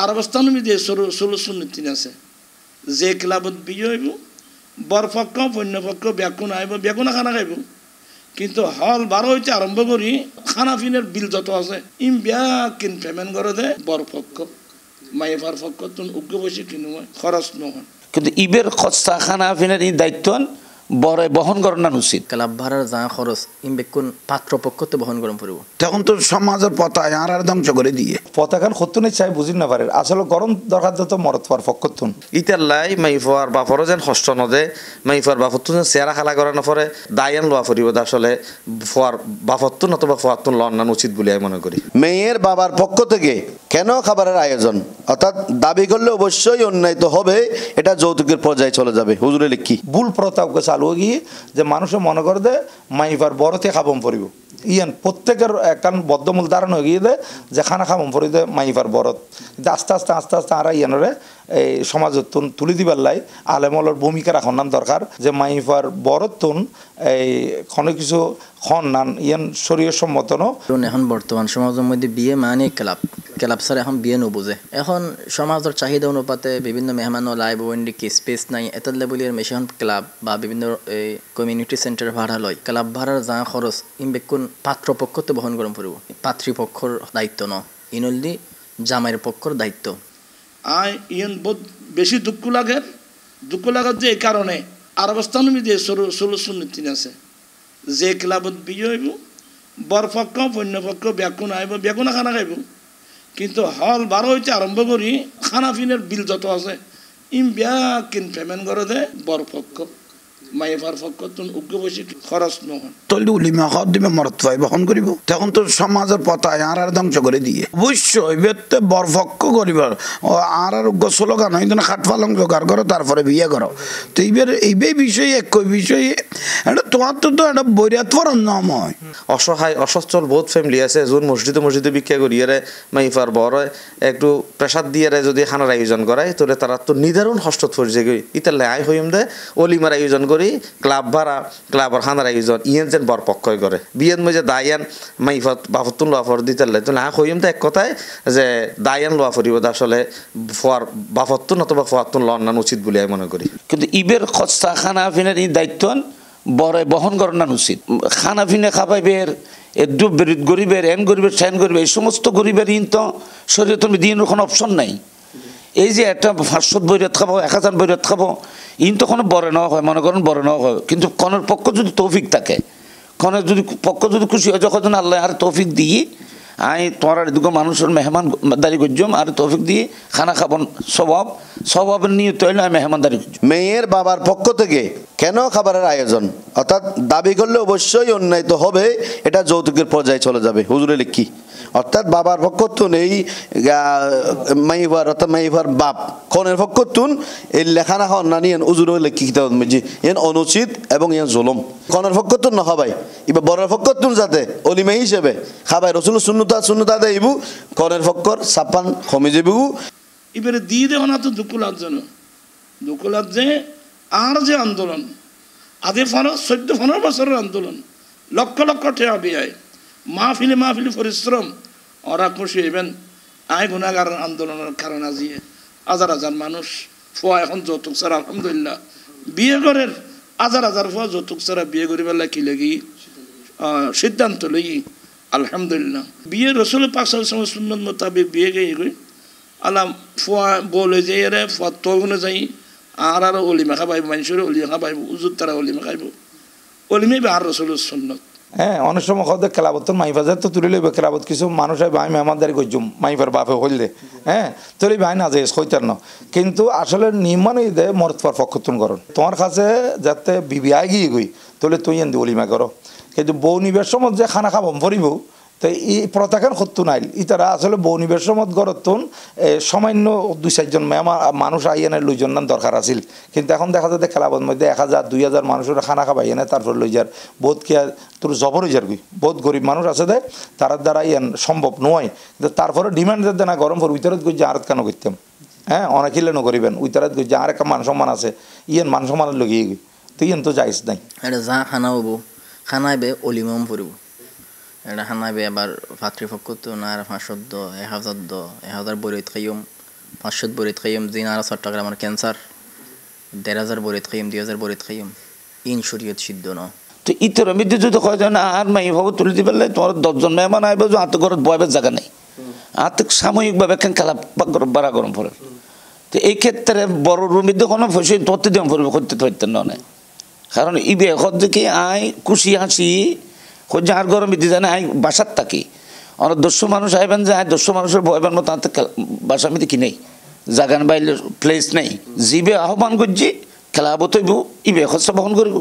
আরবস্থান মিদিয়ে solution নীতি আছে যে ক্লাবত বিয়ে হইব বরপক্ষ পণ্যপক্ষ ব্যাকুণ আইব ব্যাকুণা খানা খাইব কিন্তু হল 12 হইতে আরম্ভ করি খানা পিনের বিল যত আছে ইম ব্যাকিন পেমেন্ট করে দে বরপক্ষ মাইফার পক্ষ তুন উগ্র বসে কিনু খরচ নহয় কিন্তু ইবের খরচা খানা পিনের এই দায়িত্ব বড় বহন করানো উচিত ক্লাব ভাড়ার যা খরচ ইমবেকুন পাত্রপক্ষতে বহন করম পড়ব তখন তো সমাজের পতাকা আর ধ্বংস করে দিয়ে পতাকান খতুনে চাই বুঝি না পারে আসলে গরম দরকার যত মরত পার ফকতুন ইতাল্লাই মাইফার বাফরও যেন হস্ত নদে মাইফার বাফতুন চেহারা খালা করা নপরে দায়ান লোয়া ফুরিব আসলে ফোয়ার বাফতুন অথবা ফোয়াতুন লন্নান উচিত বলে আমি মনে করি। মেয়ের বাবার পক্ষ থেকে কেন খাবারের আয়োজন অর্থাৎ দাবি করলে অবশ্যই অন্যায় তো হবে, এটা যৌতুকের পর্যায়ে চলে যাবে। হুজুরে লিখি ভুল প্রতাপকে চালু গিয়ে যে মানুষে মনে করে দে মাইফার বড়তে খাবম পড়িব ইয়ান প্রত্যেকের একখান বদ্ধমূল ধারণ হয়ে গিয়ে দে যে খানা খাবম পড়ি দে মাইফার বরত কিন্তু আস্তে আস্তে আস্তে আস্তে আরা ইয়ানরে এই সমাজত তুলি দিবার লাই আলেমলর ভূমিকা রাখন নাম দরকার যে মাইফার বরতুন এই কোনো কিছু খন নান ইয়ান শরীয় সম্মতন। এখন বর্তমান সমাজের মধ্যে বিয়ে মানে ক্লাব ছাড়া এখন বিয়ে নবুঝে এখন সমাজের চাহিদা অনুপাতে বিভিন্ন মেহমান লাইভ ওয়েন্ডি কি স্পেস নাই এত লেভেলের মেশিন ক্লাব বা বিভিন্ন কমিউনিটি সেন্টার ভাড়া লয় ক্লাব ভাড়ার যা খরচ ইমবেকুন পাত্রপক্ষতে বহন করম পড়ব পাত্রীপক্ষর দায়িত্ব ন ইনলদি জামাইয়ের পক্ষর দায়িত্ব। ইয়ান বহুত বেশি দুঃখ লাগার যে এই কারণে আরবস্থান মিদিয়ে সলুশন নীতি আছে যে ক্লাবত বিয়ে হইব বরপক্ষ পণ্যপক্ষ ব্যাকুণ আইব ব্যাকুণা খানা খাইব কিন্তু হল 12 হইতে আরম্ভ করি খানা পিনের বিল যত আছে ইম ব্যাকিন পেমেন্ট করে দে বরপক্ষ মাইফার পক্ষ তুন উগ্র বসে খরচ নহয় তৈলি উলিমা হদ দিবে মরত পাই বহন করিব তখন তো সমাজের পতাকা আর ধ্বংস করে দিয়ে অবশ্যই বেতে বরপক্ষ করিব আর উগ্র স্লোগান হয় খাট পালং জোগাড় করো তারপরে বিয়ে করো তো এইবার বিষয়ে একই বিষয়ে এটা তোমার তো এটা বৈরাতর নাম হয় অসহায় অসচ্ছল বহুত ফ্যামিলি আছে যোন মসজিদে ভিক্ষা করিয়ারে মাইফার বড় একটু প্রেসার দিয়ে যদি খানার আয়োজন করায় তাহলে তারা তো নির্ধারণ হস্তত পরিচয় করি ইতালে আয় হইম দে অলিমার আয়োজন করি ক্লাব ভাড়া ক্লাবর খানার আয়োজন ইয়েন যেন বরপক্ষই করে বিয়ের মধ্যে দায়ান মাইফত বাফতুন লোয়া ফর দিতে তাহলে হইম তো এক কথায় যে দায়ান লোয়া ফরিব আসলে ফোয়ার বাফতুন অথবা ফোয়াতুন লন্নান উচিত বলে আমি মনে করি। কিন্তু ইবের খরচা খানা পিনের এই দায়িত্ব বড় বহন করানো উচিত খানা পিনে খাবাইবের একটু গরিবের এন গরিবের সেন গরিবের এই সমস্ত গরিবের ইন তো শরীয়তের দিন কোনো অপশন নাই। এই যে একটা 500 বৈরাত খাবো 1000 বৈরাত খাবো ইন তো কোনো বড় নেওয়া হয় মনে করেন বড় নেওয়া হয় কিন্তু কনের পক্ষ যদি তৌফিক থাকে কনের যদি পক্ষ যদি খুশি হয় যখন আল্লাহ আর তৌফিক দিয়ে আই তোমার দুটো মানুষের মেহমানদারি করছম আর তৌফিক দিয়ে খানা খাবন স্বভাবের নিয়ে তৈরি আমি মেহমানদারি করছি। মেয়ের বাবার পক্ষ থেকে কেন খাবারের আয়োজন অর্থাৎ দাবি করলে অবশ্যই অন্যায় তো হবে, এটা যৌতুকের পর্যায়ে চলে যাবে। হুজুরে লিখি অর্থাৎ বাবার পক্ষতুন এই মাইফার অর্থাৎ মাইফার বাপ কনের পক্ষতুন এই লেখানা হন না নিয়ে হুজুরে লিখি এন অনুচিত এবং ইয়ান জুলুম কনের পক্ষতুন না খাবাই এবার বড়ের পক্ষতুন যাতে অলিমা হিসেবে খাবাই রসুল শূন্যতা দেইব কনের পক্ষর সাপান কমে যাবু এবারে দিয়ে দেওয়া না তো দুঃখ লাগছে আর যে আন্দোলন আগে 14-15 বছরের আন্দোলন লক্ষ লক্ষ টাকা ব্যয় মাহফিলে পরিশ্রম ওরা খুশি হইবেন আয় গুণাগার আন্দোলনের কারণে আজিয়ে হাজার মানুষ ফোয়া এখন যৌতুক ছাড়া আলহামদুলিল্লাহ বিয়ে করের হাজার ফোয়া যৌতুক ছাড়া বিয়ে করি বেলা কি লাগি সিদ্ধান্ত লই আলহামদুলিল্লাহ বিয়ে রসুল পাক সাল্লাল্লাহু আলাইহি ওয়াসাল্লাম সুন্নাত মোতাবেক বিয়ে গিয়ে গই আলাম ফোয়া বলে যে রে ফোয়া তগুনে যাই আর অলিমা খাবাইব মানুষের অলিমা খাবাইব উজুর তারা অলিমা খাইব অলিমে আর রসুলের সুন্নত। হ্যাঁ অনেক সময় কত খেলাবতন মাইফাজার তো তুলে লইবে খেলাবত কিছু মানুষ ভাই মেহমানদারি করছুম মাইফার বাপে হইলে হ্যাঁ তোর ভাই না যাই হইতার ন কিন্তু আসলে নির্মাণই দে মরতফার পক্ষতুন করন তোমার কাছে যাতে বিবি আই গিয়ে গই তাহলে তুই এন অলিমা করো কিন্তু বউ নিবের সময় যে খানা খাবম ভরিব তো এই প্রতাখান সত্তু নাইল ইতারা আসলে বউ নিবের সময় গড়তুন সামান্য 2-4 জন মানুষ আইয়ানের লইজন নাম দরকার আছিল কিন্তু এখন দেখা যায় খেলাবত মধ্যে 1000-2000 মানুষের খানা খাবাই এনে তারপর লই যার বহুত কে তোর জবর হয়ে যার গই বহুত গরিব মানুষ আছে দে তার দ্বারা ইয়ান সম্ভব নয় কিন্তু তারপরে ডিমান্ড যাতে না গরম পর উইতারত গই যে আর কেন করতাম হ্যাঁ অনেক হিলে নকরিবেন উইতারত গই যে আর একটা মান সম্মান আছে ইয়ান মান সম্মানের লগিয়ে গই তো ইয়ান তো যাইস নাই এটা যা খানা হবো খানাইবে অলিমাম পড়ব এটা খানাইবে আবার পাত্রীপক্ষ তো না 500 1000 বৈরাত খাইম 500 বরিত খাইম জিনারা চট্টগ্রামের ক্যান্সার 1500 বরিত খাইম 2000 বরিত খাইম ইন শরীয়ত সিদ্ধ ন তো ইতর মধ্যে যদি কয় না আর মাই ভাবো তুলে দিবে তোমার 10 জন মেহমান আইবে যে আত ঘরত বয়বের জায়গা নেই আত সাময়িকভাবে কেন খেলা বাড়া গরম পড়ে তো এই ক্ষেত্রে বড় রুমির কোনো পয়সা তত্ত্ব দিয়ে পড়বে করতে পারতেন না কারণ ইবে এখন দেখি আই খুশি হাসি যে আর গরম ইদি জানে আই বাসার থাকি অনেক 200 মানুষ আইবেন যে 200 মানুষের বয়বের মতো আনতে বাসার মধ্যে কি নেই জাগান বাইলে প্লেস নেই জিবে আহ্বান করছি খেলা বতইব ইবে খরচা বহন করব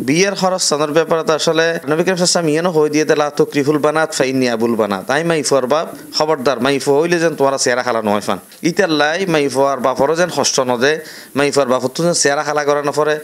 বিয়ের খরচ সানোর ব্যাপারে তো আসলে নবী করিম সাল্লাল্লাহু আলাইহি ওয়াসাল্লাম হই দিয়ে দিলা তো ক্রিফুল বানাত ফাইনি আবুল বানাত আই মাইফর বাপ খবরদার মাইফ হইলে যেন তোরা চেহারা খালা নয় ফান ইতার লাই মাইফর বাপরও যেন কষ্ট নদে মাইফর বাপর তো চেহারা খালা করে না পরে